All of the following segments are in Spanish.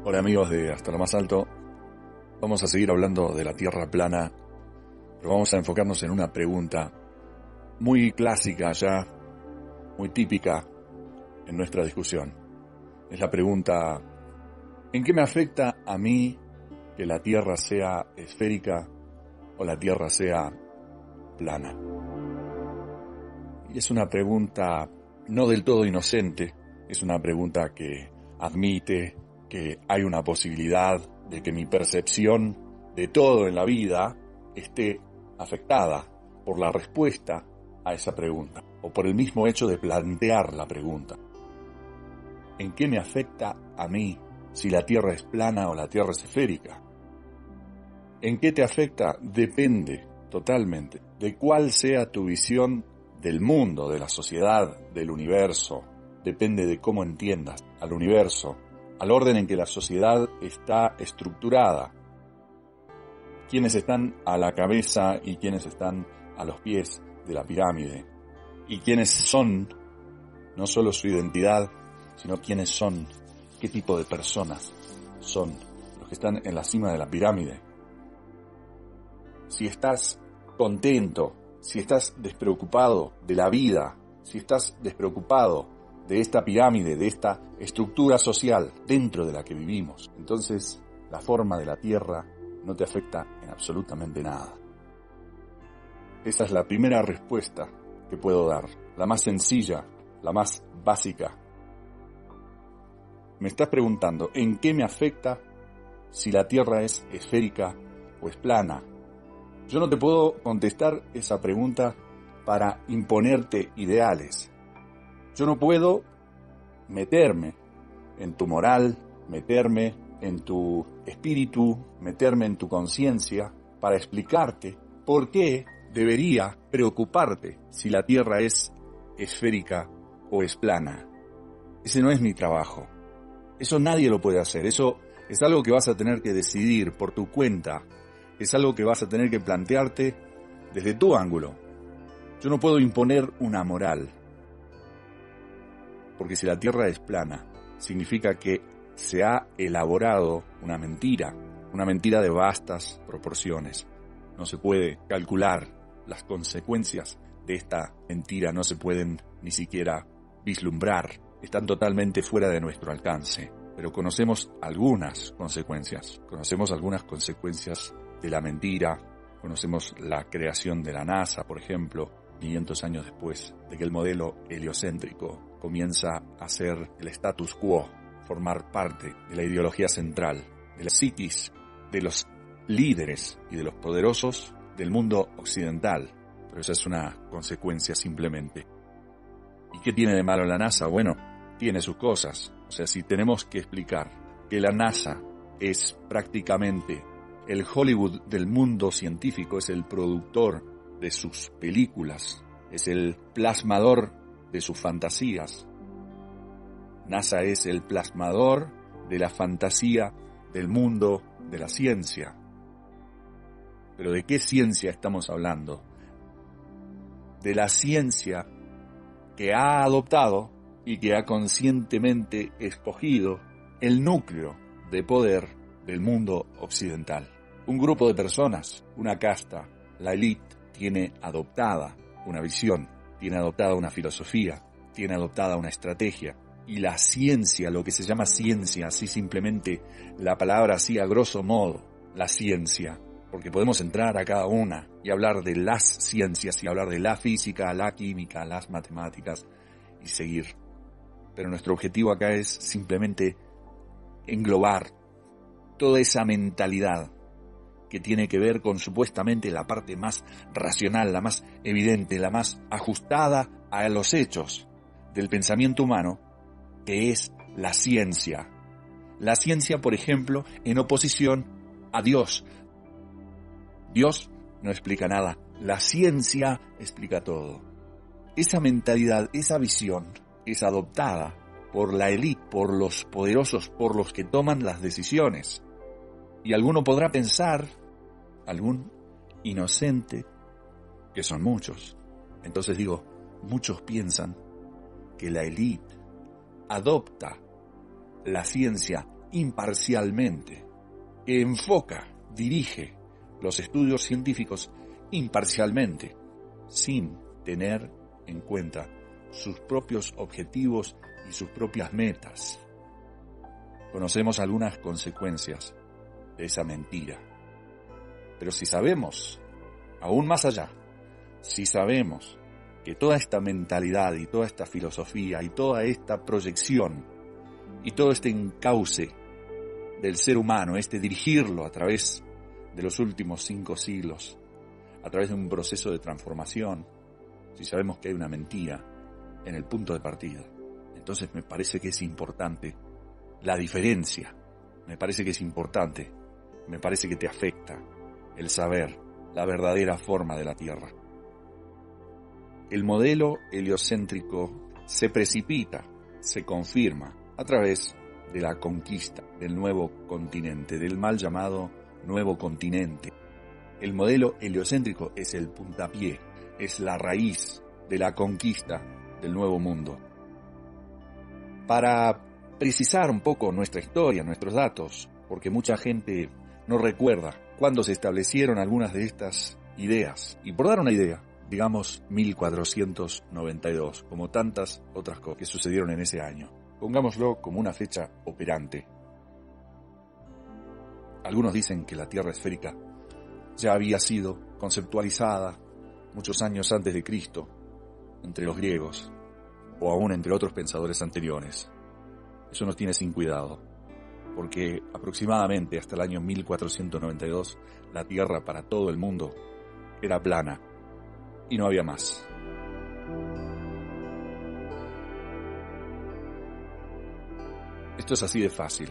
Hola amigos de Hasta lo Más Alto, vamos a seguir hablando de la Tierra plana, pero vamos a enfocarnos en una pregunta muy clásica ya, muy típica en nuestra discusión. Es la pregunta, ¿en qué me afecta a mí que la Tierra sea esférica o la Tierra sea plana? Y es una pregunta no del todo inocente, es una pregunta que admite que hay una posibilidad de que mi percepción de todo en la vida esté afectada por la respuesta a esa pregunta, o por el mismo hecho de plantear la pregunta. ¿En qué me afecta a mí si la Tierra es plana o la Tierra es esférica? ¿En qué te afecta? Depende totalmente de cuál sea tu visión del mundo, de la sociedad, del universo. Depende de cómo entiendas al universo, al orden en que la sociedad está estructurada, quiénes están a la cabeza y quiénes están a los pies de la pirámide, y quiénes son, no solo su identidad, sino quiénes son, qué tipo de personas son los que están en la cima de la pirámide. Si estás contento, si estás despreocupado de la vida, si estás despreocupado de esta pirámide, de esta estructura social dentro de la que vivimos, entonces la forma de la Tierra no te afecta en absolutamente nada. Esa es la primera respuesta que puedo dar, la más sencilla, la más básica. Me estás preguntando, ¿en qué me afecta si la Tierra es esférica o es plana? Yo no te puedo contestar esa pregunta para imponerte ideales. Yo no puedo meterme en tu moral, meterme en tu espíritu, meterme en tu conciencia para explicarte por qué debería preocuparte si la Tierra es esférica o es plana. Ese no es mi trabajo. Eso nadie lo puede hacer. Eso es algo que vas a tener que decidir por tu cuenta. Es algo que vas a tener que plantearte desde tu ángulo. Yo no puedo imponer una moral. Porque si la Tierra es plana, significa que se ha elaborado una mentira de vastas proporciones. No se puede calcular las consecuencias de esta mentira, no se pueden ni siquiera vislumbrar, están totalmente fuera de nuestro alcance. Pero conocemos algunas consecuencias de la mentira, conocemos la creación de la NASA, por ejemplo, 500 años después de que el modelo heliocéntrico comienza a ser el status quo, formar parte de la ideología central, de la psiquis, de los líderes y de los poderosos del mundo occidental. Pero esa es una consecuencia simplemente. ¿Y qué tiene de malo la NASA? Bueno, tiene sus cosas. O sea, si tenemos que explicar que la NASA es prácticamente el Hollywood del mundo científico, es el productor de sus películas, es el plasmador de sus fantasías. NASA es el plasmador de la fantasía del mundo de la ciencia. ¿Pero de qué ciencia estamos hablando? De la ciencia que ha adoptado y que ha conscientemente escogido el núcleo de poder del mundo occidental. Un grupo de personas, una casta, la élite, tiene adoptada una visión, tiene adoptada una filosofía, tiene adoptada una estrategia. Y la ciencia, lo que se llama ciencia, así simplemente, la palabra así a grosso modo, la ciencia, porque podemos entrar a cada una y hablar de las ciencias y hablar de la física, la química, las matemáticas y seguir. Pero nuestro objetivo acá es simplemente englobar toda esa mentalidad que tiene que ver con supuestamente la parte más racional, la más evidente, la más ajustada a los hechos del pensamiento humano, que es la ciencia. La ciencia, por ejemplo, en oposición a Dios. Dios no explica nada, la ciencia explica todo. Esa mentalidad, esa visión es adoptada por la élite, por los poderosos, por los que toman las decisiones. Y alguno podrá pensar, algún inocente, que son muchos. Entonces digo, muchos piensan que la élite adopta la ciencia imparcialmente, que enfoca, dirige los estudios científicos imparcialmente, sin tener en cuenta sus propios objetivos y sus propias metas. Conocemos algunas consecuencias de esa mentira. Pero si sabemos, aún más allá, si sabemos que toda esta mentalidad y toda esta filosofía y toda esta proyección y todo este encauce del ser humano, dirigirlo a través de los últimos 5 siglos, a través de un proceso de transformación, si sabemos que hay una mentira en el punto de partida, entonces me parece que es importante la diferencia, me parece que es importante, me parece que te afecta el saber la verdadera forma de la Tierra. El modelo heliocéntrico se precipita, se confirma a través de la conquista del nuevo continente, del mal llamado nuevo continente. El modelo heliocéntrico es el puntapié, es la raíz de la conquista del nuevo mundo. Para precisar un poco nuestra historia, nuestros datos, porque mucha gente no recuerda cuándo se establecieron algunas de estas ideas. Y por dar una idea, digamos 1492, como tantas otras cosas que sucedieron en ese año. Pongámoslo como una fecha operante. Algunos dicen que la Tierra esférica ya había sido conceptualizada muchos años antes de Cristo, entre los griegos, o aún entre otros pensadores anteriores. Eso nos tiene sin cuidado, porque aproximadamente hasta el año 1492 la Tierra para todo el mundo era plana y no había más. Esto es así de fácil.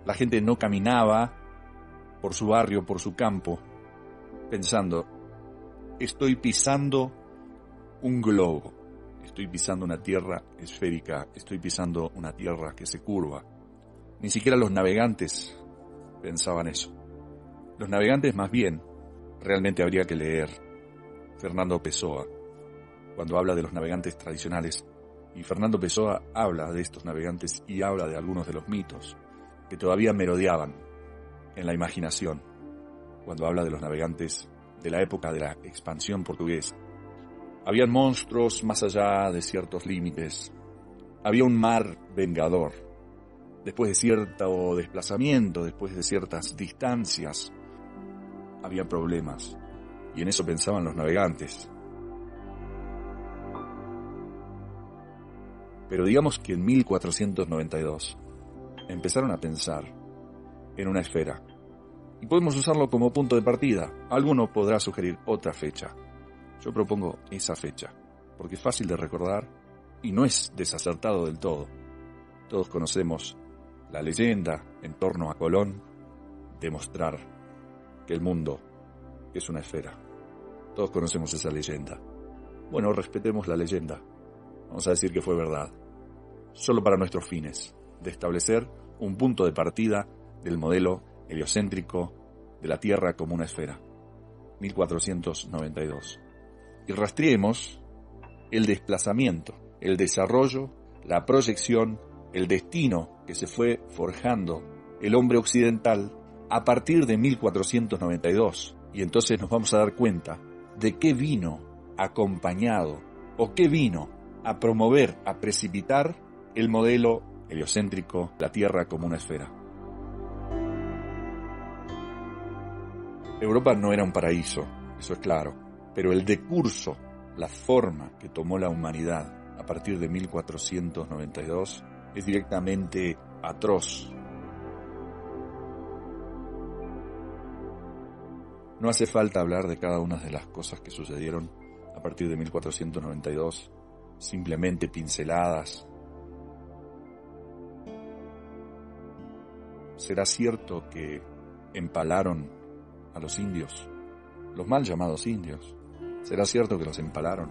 La gente no caminaba por su barrio, por su campo, pensando, estoy pisando un globo, estoy pisando una tierra esférica, estoy pisando una tierra que se curva. Ni siquiera los navegantes pensaban eso. Los navegantes más bien, realmente habría que leer Fernando Pessoa, cuando habla de los navegantes tradicionales. Y Fernando Pessoa habla de estos navegantes y habla de algunos de los mitos que todavía merodeaban en la imaginación cuando habla de los navegantes de la época de la expansión portuguesa. Habían monstruos más allá de ciertos límites. Había un mar vengador. Después de cierto desplazamiento, después de ciertas distancias, había problemas. Y en eso pensaban los navegantes. Pero digamos que en 1492 empezaron a pensar en una esfera. Y podemos usarlo como punto de partida. Alguno podrá sugerir otra fecha. Yo propongo esa fecha, porque es fácil de recordar y no es desacertado del todo. Todos conocemos la leyenda en torno a Colón de mostrar que el mundo es una esfera. Todos conocemos esa leyenda. Bueno, respetemos la leyenda. Vamos a decir que fue verdad. Solo para nuestros fines, de establecer un punto de partida del modelo heliocéntrico de la Tierra como una esfera. 1492. Y rastreemos el desplazamiento, el desarrollo, la proyección, el destino que se fue forjando el hombre occidental a partir de 1492. Y entonces nos vamos a dar cuenta de qué vino acompañado o qué vino a promover, a precipitar el modelo heliocéntrico, la Tierra como una esfera. Europa no era un paraíso, eso es claro, pero el decurso, la forma que tomó la humanidad a partir de 1492 es directamente atroz. No hace falta hablar de cada una de las cosas que sucedieron a partir de 1492, simplemente pinceladas. ¿Será cierto que empalaron a los indios, los mal llamados indios? ¿Será cierto que los empalaron?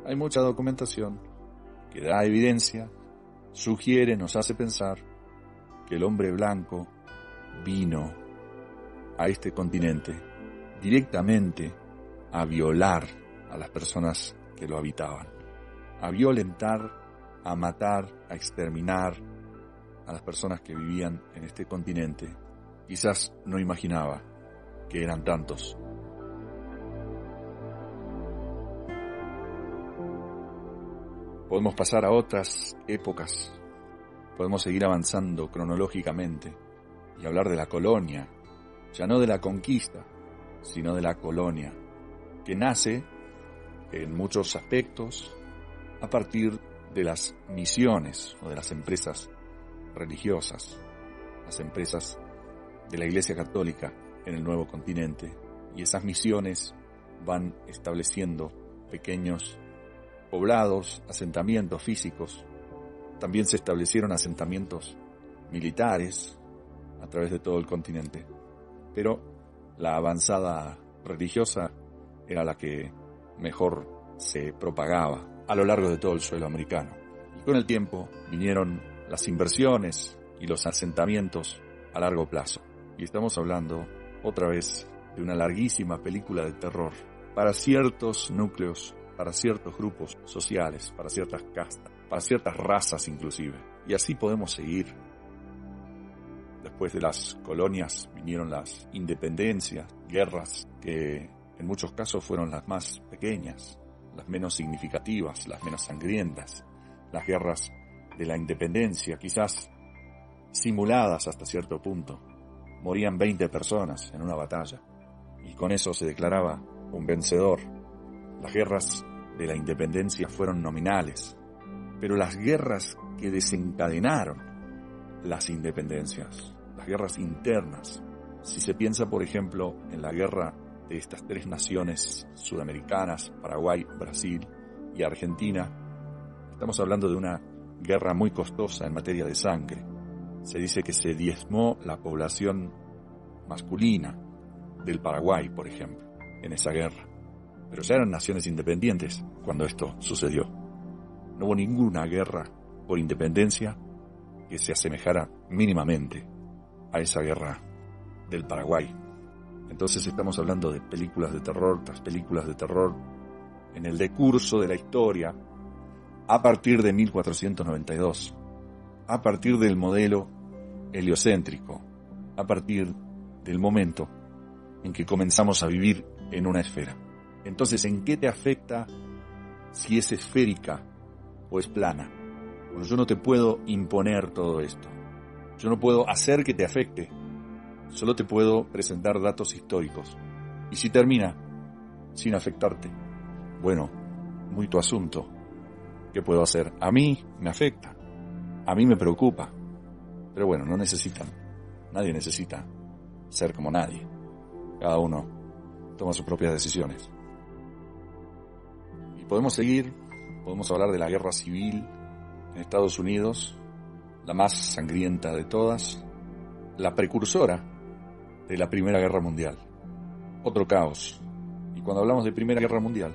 Hay mucha documentación que da evidencia, sugiere, nos hace pensar que el hombre blanco vino a este continente directamente a violar a las personas que lo habitaban. a violentar, a matar, a exterminar a las personas que vivían en este continente. Quizás no imaginaba que eran tantos. Podemos pasar a otras épocas, podemos seguir avanzando cronológicamente y hablar de la colonia, ya no de la conquista, sino de la colonia, que nace en muchos aspectos a partir de las misiones o de las empresas religiosas, las empresas de la Iglesia Católica en el nuevo continente, y esas misiones van estableciendo pequeños poblados, asentamientos físicos. También se establecieron asentamientos militares a través de todo el continente, pero la avanzada religiosa era la que mejor se propagaba a lo largo de todo el suelo americano. Y con el tiempo vinieron las inversiones y los asentamientos a largo plazo. Y estamos hablando otra vez de una larguísima película de terror para ciertos núcleos, para ciertos grupos sociales, para ciertas castas, para ciertas razas inclusive. Y así podemos seguir. Después de las colonias vinieron las independencias, guerras que en muchos casos fueron las más pequeñas, las menos significativas, las menos sangrientas. Las guerras de la independencia, quizás simuladas hasta cierto punto. Morían 20 personas en una batalla y con eso se declaraba un vencedor. Las guerras de la independencia fueron nominales, pero las guerras que desencadenaron las independencias, las guerras internas, si se piensa por ejemplo en la guerra de estas tres naciones sudamericanas, Paraguay, Brasil y Argentina, estamos hablando de una guerra muy costosa en materia de sangre. Se dice que se diezmó la población masculina del Paraguay, por ejemplo, en esa guerra. Pero ya eran naciones independientes cuando esto sucedió. No hubo ninguna guerra por independencia que se asemejara mínimamente a esa guerra del Paraguay. Entonces estamos hablando de películas de terror tras películas de terror en el decurso de la historia a partir de 1492, a partir del modelo heliocéntrico, a partir del momento en que comenzamos a vivir en una esfera. Entonces, ¿en qué te afecta si es esférica o es plana? Bueno, yo no te puedo imponer todo esto. Yo no puedo hacer que te afecte. Solo te puedo presentar datos históricos. Y si termina sin afectarte, bueno, muy tu asunto. ¿Qué puedo hacer? A mí me afecta. A mí me preocupa. Pero bueno, no necesitan. Nadie necesita ser como nadie. Cada uno toma sus propias decisiones. Y podemos seguir, podemos hablar de la guerra civil en Estados Unidos, la más sangrienta de todas, la precursora de la Primera Guerra Mundial. Otro caos. Y cuando hablamos de Primera Guerra Mundial,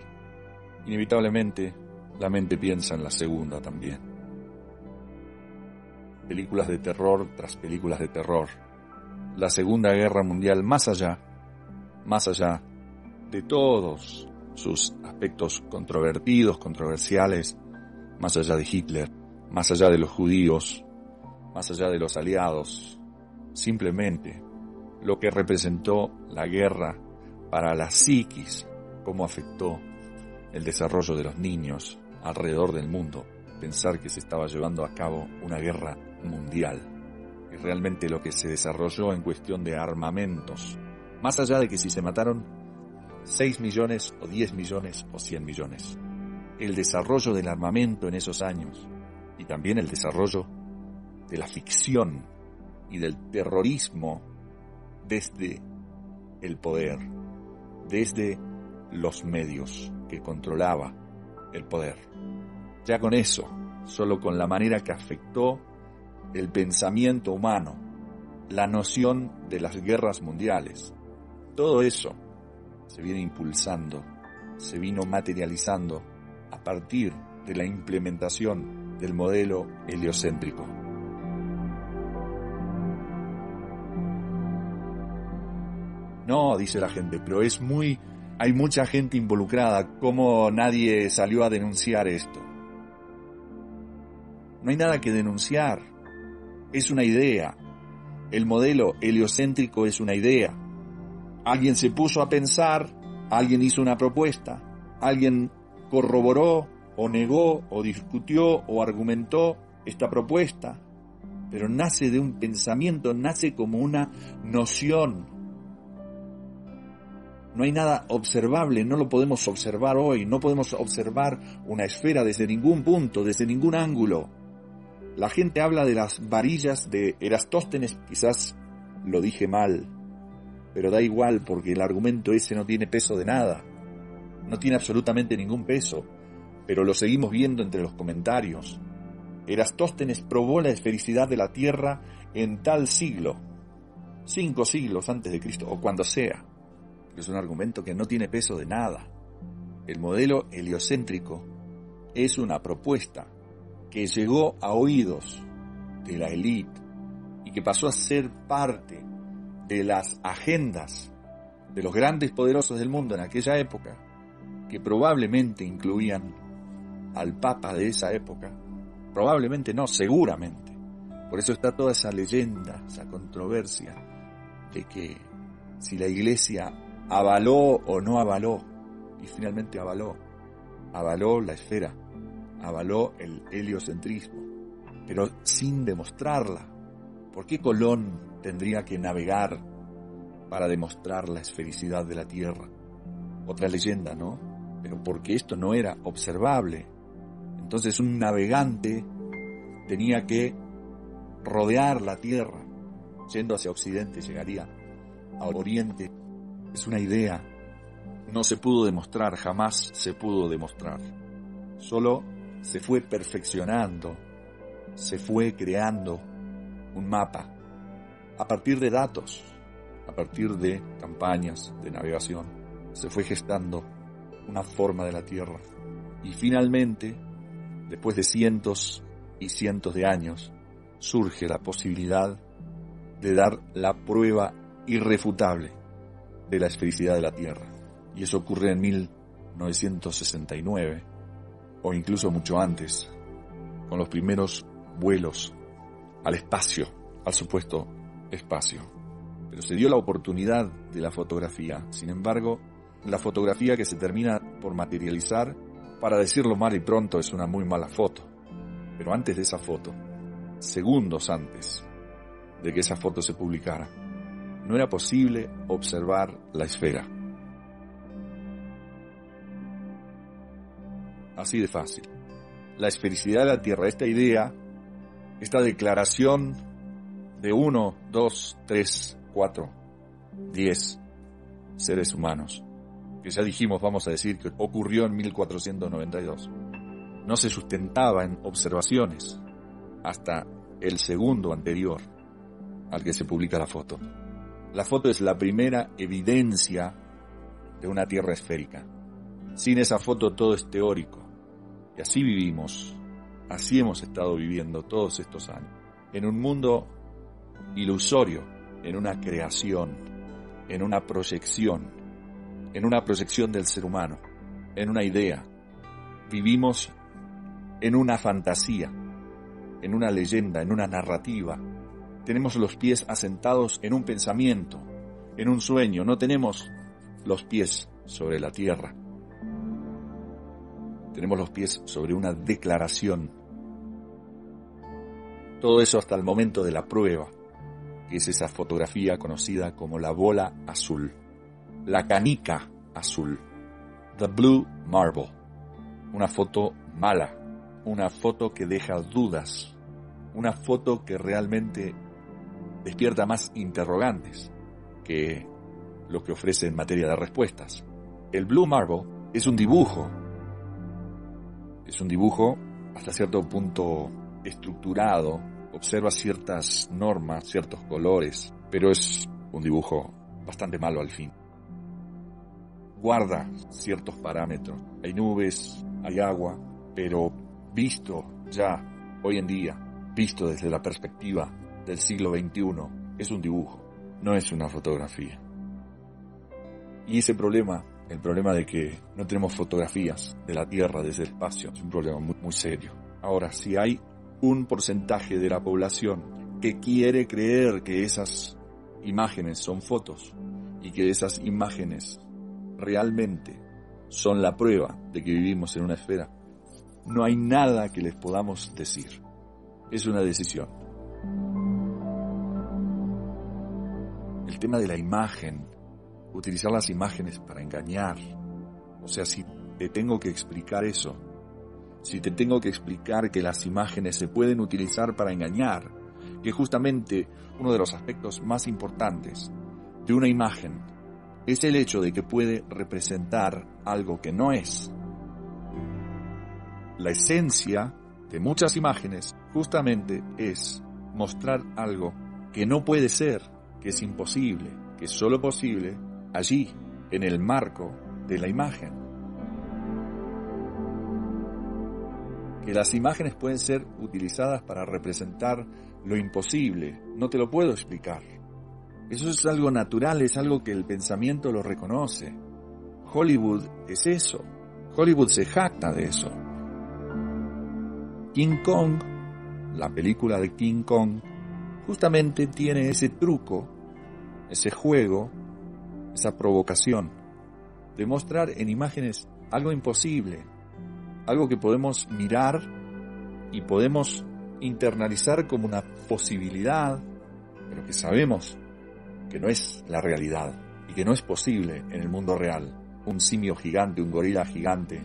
inevitablemente la mente piensa en la Segunda también. Películas de terror tras películas de terror. La Segunda Guerra Mundial, más allá de todos sus aspectos controvertidos, controversiales, más allá de Hitler, más allá de los judíos, más allá de los aliados, simplemente lo que representó la guerra para la psiquis, cómo afectó el desarrollo de los niños alrededor del mundo, pensar que se estaba llevando a cabo una guerra mundial, y realmente lo que se desarrolló en cuestión de armamentos, más allá de que si se mataron 6 millones o 10 millones o 100 millones, el desarrollo del armamento en esos años, y también el desarrollo de la ficción y del terrorismo desde el poder, desde los medios que controlaba el poder. Ya con eso, solo con la manera que afectó el pensamiento humano, la noción de las guerras mundiales, todo eso se viene impulsando, se vino materializando a partir de la implementación del modelo heliocéntrico. No, dice la gente, pero hay mucha gente involucrada, ¿cómo nadie salió a denunciar esto? No hay nada que denunciar. Es una idea. El modelo heliocéntrico es una idea. Alguien se puso a pensar, alguien hizo una propuesta, alguien corroboró o negó o discutió o argumentó esta propuesta, pero nace de un pensamiento, nace como una noción. No hay nada observable, no lo podemos observar hoy, no podemos observar una esfera desde ningún punto, desde ningún ángulo. La gente habla de las varillas de Eratóstenes, quizás lo dije mal, pero da igual porque el argumento ese no tiene peso de nada, no tiene absolutamente ningún peso, pero lo seguimos viendo entre los comentarios. Eratóstenes probó la esfericidad de la Tierra en tal siglo, 5 siglos antes de Cristo, o cuando sea. Es un argumento que no tiene peso de nada. El modelo heliocéntrico es una propuesta que llegó a oídos de la élite y que pasó a ser parte de las agendas de los grandes poderosos del mundo en aquella época, que probablemente incluían al Papa de esa época, probablemente no, seguramente. Por eso está toda esa leyenda, esa controversia de que si la Iglesia avaló o no avaló, y finalmente avaló la esfera, avaló el heliocentrismo, pero sin demostrarla. ¿Por qué Colón tendría que navegar para demostrar la esfericidad de la Tierra? Otra leyenda, ¿no? Pero porque esto no era observable. Entonces un navegante tenía que rodear la Tierra. Yendo hacia Occidente llegaría a Oriente. Es una idea. No se pudo demostrar, jamás se pudo demostrar. Solo se fue perfeccionando, se fue creando un mapa a partir de datos, a partir de campañas de navegación. Se fue gestando una forma de la Tierra. Y finalmente, después de cientos y cientos de años, surge la posibilidad de dar la prueba irrefutable de la esfericidad de la Tierra. Y eso ocurre en 1969, o incluso mucho antes, con los primeros vuelos al espacio, al supuesto espacio. Pero se dio la oportunidad de la fotografía. Sin embargo, la fotografía que se termina por materializar, para decirlo mal y pronto, es una muy mala foto. Pero antes de esa foto, segundos antes de que esa foto se publicara, no era posible observar la esfera. Así de fácil. La esfericidad de la Tierra, esta idea, esta declaración de 1, 2, 3, 4, 10 seres humanos, que ya dijimos, vamos a decir, que ocurrió en 1492, no se sustentaba en observaciones hasta el segundo anterior al que se publica la foto. La foto es la primera evidencia de una Tierra esférica. Sin esa foto todo es teórico. Y así vivimos, así hemos estado viviendo todos estos años, en un mundo ilusorio, en una creación, en una proyección del ser humano, en una idea. Vivimos en una fantasía, en una leyenda, en una narrativa. Tenemos los pies asentados en un pensamiento, en un sueño. No tenemos los pies sobre la tierra. Tenemos los pies sobre una declaración. Todo eso hasta el momento de la prueba, que es esa fotografía conocida como la bola azul, la canica azul, the blue marble. Una foto mala, una foto que deja dudas, una foto que realmente despierta más interrogantes que lo que ofrece en materia de respuestas. El blue marble es un dibujo hasta cierto punto estructurado, observa ciertas normas, ciertos colores, pero es un dibujo bastante malo al fin. Guarda ciertos parámetros, hay nubes, hay agua, pero visto ya hoy en día, visto desde la perspectiva del siglo XXI, es un dibujo, no es una fotografía. Y ese problema, el problema de que no tenemos fotografías de la Tierra desde el espacio, es un problema muy, muy serio. Ahora, si hay un porcentaje de la población que quiere creer que esas imágenes son fotos y que esas imágenes realmente son la prueba de que vivimos en una esfera, no hay nada que les podamos decir. Es una decisión. El tema de la imagen, utilizar las imágenes para engañar. O sea, si te tengo que explicar eso, si te tengo que explicar que las imágenes se pueden utilizar para engañar, que justamente uno de los aspectos más importantes de una imagen es el hecho de que puede representar algo que no es. La esencia de muchas imágenes justamente es mostrar algo que no puede ser, que es imposible, que es solo posible allí, en el marco de la imagen. Que las imágenes pueden ser utilizadas para representar lo imposible, no te lo puedo explicar. Eso es algo natural, es algo que el pensamiento lo reconoce. Hollywood es eso. Hollywood se jacta de eso. King Kong, la película de King Kong, justamente tiene ese truco, ese juego, esa provocación de mostrar en imágenes algo imposible, algo que podemos mirar y podemos internalizar como una posibilidad, pero que sabemos que no es la realidad y que no es posible en el mundo real. Un simio gigante, un gorila gigante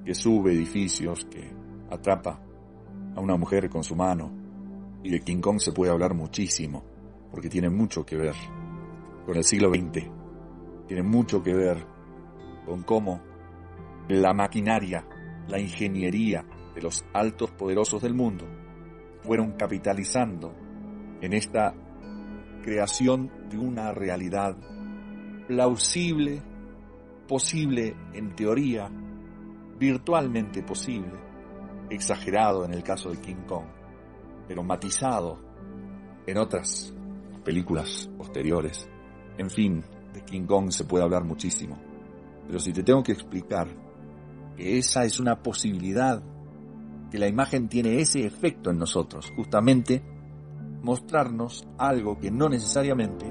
que sube edificios, que atrapa a una mujer con su mano. Y de King Kong se puede hablar muchísimo, porque tiene mucho que ver con el siglo XX. Tiene mucho que ver con cómo la maquinaria, la ingeniería de los altos poderosos del mundo fueron capitalizando en esta creación de una realidad plausible, posible en teoría, virtualmente posible, exagerado en el caso de King Kong, pero matizado en otras películas posteriores. En fin, de King Kong se puede hablar muchísimo, pero si te tengo que explicar que esa es una posibilidad, que la imagen tiene ese efecto en nosotros, justamente mostrarnos algo que no necesariamente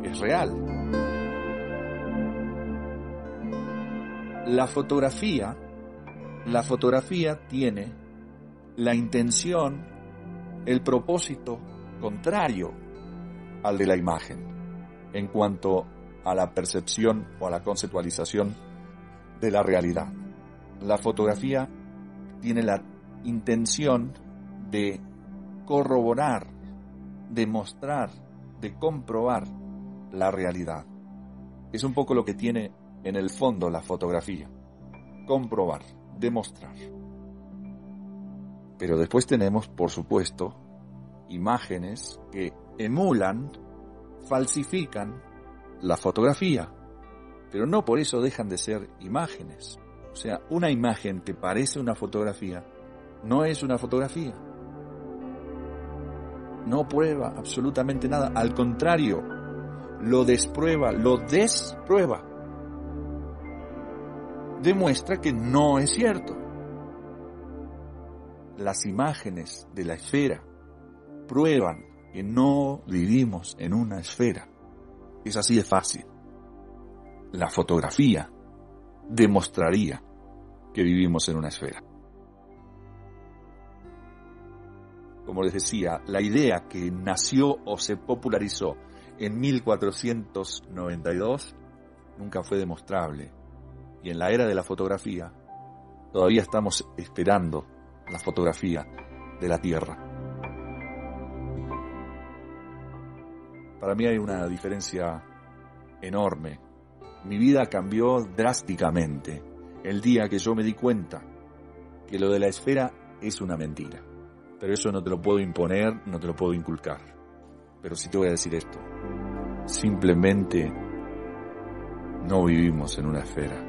es real. La fotografía tiene la intención, el propósito contrario al de la imagen, en cuanto a la percepción o a la conceptualización de la realidad. La fotografía tiene la intención de corroborar, de mostrar, de comprobar la realidad. Es un poco lo que tiene en el fondo la fotografía. Comprobar, demostrar. Pero después tenemos, por supuesto, imágenes que emulan, falsifican la fotografía. Pero no por eso dejan de ser imágenes. O sea, una imagen que parece una fotografía no es una fotografía. No prueba absolutamente nada. Al contrario, lo desprueba, lo desprueba. Demuestra que no es cierto. Las imágenes de la esfera prueban que no vivimos en una esfera. Es así de fácil. La fotografía demostraría que vivimos en una esfera. Como les decía, la idea que nació o se popularizó en 1492 nunca fue demostrable. Y en la era de la fotografía, todavía estamos esperando la fotografía de la Tierra. Para mí hay una diferencia enorme. Mi vida cambió drásticamente el día que yo me di cuenta que lo de la esfera es una mentira. Pero eso no te lo puedo imponer, no te lo puedo inculcar. Pero sí te voy a decir esto. Simplemente no vivimos en una esfera.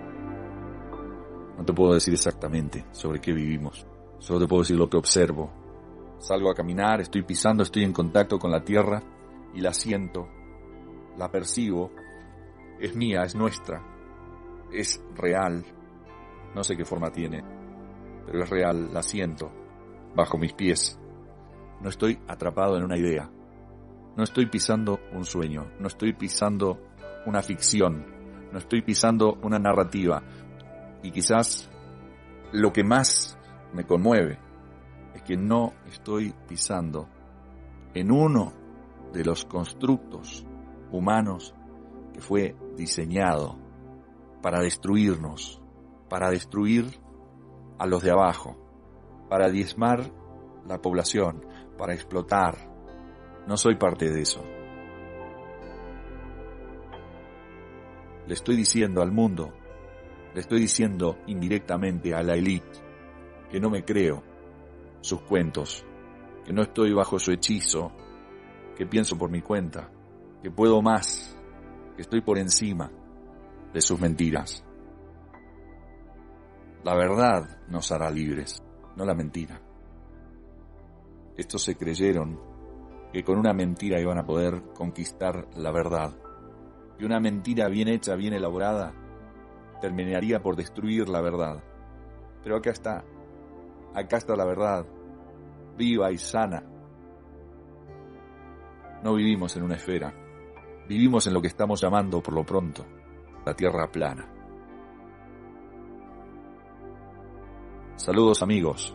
No te puedo decir exactamente sobre qué vivimos. Solo te puedo decir lo que observo. Salgo a caminar, estoy pisando, estoy en contacto con la tierra y la siento, la percibo. Es mía, es nuestra, es real. No sé qué forma tiene, pero es real, la siento bajo mis pies. No estoy atrapado en una idea. No estoy pisando un sueño. No estoy pisando una ficción. No estoy pisando una narrativa. Y quizás lo que más me conmueve es que no estoy pisando en uno de los constructos humanos que fue diseñado para destruirnos, para destruir a los de abajo, para diezmar la población, para explotar. No soy parte de eso. Le estoy diciendo al mundo, le estoy diciendo indirectamente a la élite que no me creo sus cuentos, que no estoy bajo su hechizo, que pienso por mi cuenta, que puedo más, que estoy por encima de sus mentiras. La verdad nos hará libres, no la mentira. Estos se creyeron que con una mentira iban a poder conquistar la verdad, y una mentira bien hecha, bien elaborada, terminaría por destruir la verdad. Pero acá está la verdad, viva y sana. No vivimos en una esfera, vivimos en lo que estamos llamando, por lo pronto, la Tierra plana. Saludos amigos.